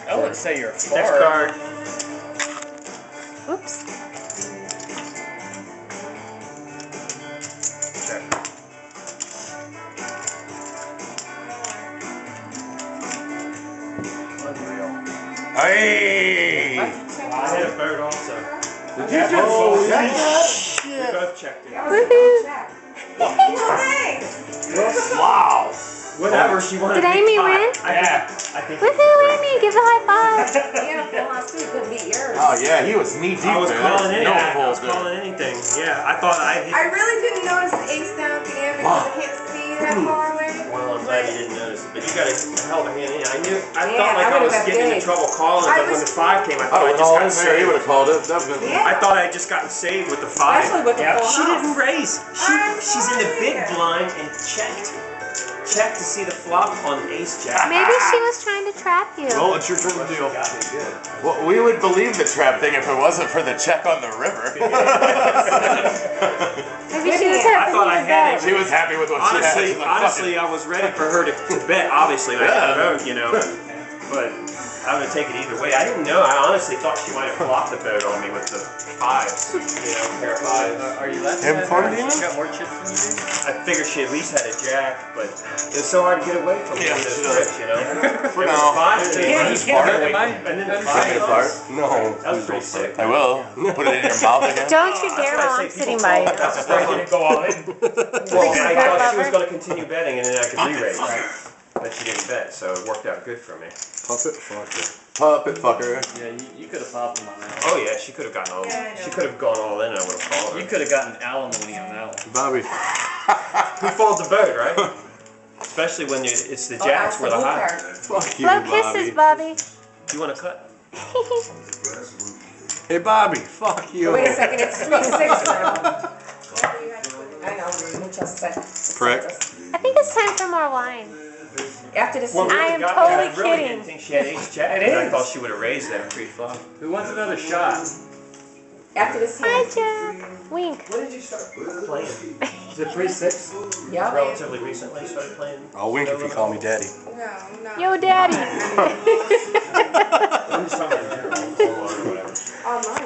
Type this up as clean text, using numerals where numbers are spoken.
I wouldn't say you're a fart. Next card. Oops. Check. Unreal. Hey! I hit a bird also. Did you just check that? We both checked it. Woohoo! Wow! Whatever she wanted. Did Amy win? Yeah. I think. Woohoo, Amy! Give the high five. Oh yeah, he was knee deep. I was there. calling anything. No I was bullshit. calling anything. Yeah, I thought I hit. I really didn't notice the ace down at the end because I can't see that far away. Well, I'm glad you didn't notice it, but you got a hell of a hand in. I knew. I Yeah, felt like I I was would've got getting in big. trouble calling, but when the 5 came, I thought I I just got there. He would saved. have called it definitely. Yeah. I thought I just gotten saved with the 5. Especially with the full She house. didn't raise. She's in the big sorry. blind and checked. Checked to see the flop on ace jack. Maybe she was trying to trap you. Well, it's your turn to deal. Well, we would believe the trap thing if it wasn't for the check on the river. Maybe she was I hoping thought I you had bet. it. She was happy with what she had. Honestly, She's like, "Fuck honestly, it." I was ready for her to bet. Obviously, like Yeah. the boat, you know. But I would take it either way. I didn't know. I honestly thought she might have flopped the boat on me with the 5s. You know, pair of 5s. Are you letting Him that fun, her? Demon? She got more chips than you do? I figured she at least had a jack, but it was so hard to get away from Yeah, those she trips, does. you know. For There was now. 5 You too. can't hurt him, And then the Take it 5. apart. No. That was pretty sick. I will. Put it in your mouth again. Don't you dare That's while why I I'm say sitting people by you. call it- That's why I didn't go all in. Well, I thought she was going to continue betting, and then I could re-raise. But she didn't bet, so it worked out good for me. Puppet fucker. Puppet fucker. Yeah, you could have popped him on that Oh yeah, she could have gotten all. Yeah, I know. She could have gone all in. I would have called one. her. You could have gotten alimony on that one. Bobby. Who folds the boat, right? Especially when it's the jacks where the high. Fuck you, Blow kisses, Bobby. Do you want to cut? Hey, Bobby. Fuck you. Wait a second, it's 3-6 now. I know, muchas Prick. I think it's time for more wine. After this, I am I totally really kidding. didn't think she had ace jack. It and I is. thought she would have raised that pre-flop. Who wants another shot? after this Hi, hand. Jack. Wink. When did you start playing? Is it 3-6? Yep. Relatively recently started playing. I'll wink if you call me daddy. No, no. Yo, Daddy. I'm just talking about in general, or whatever. Online.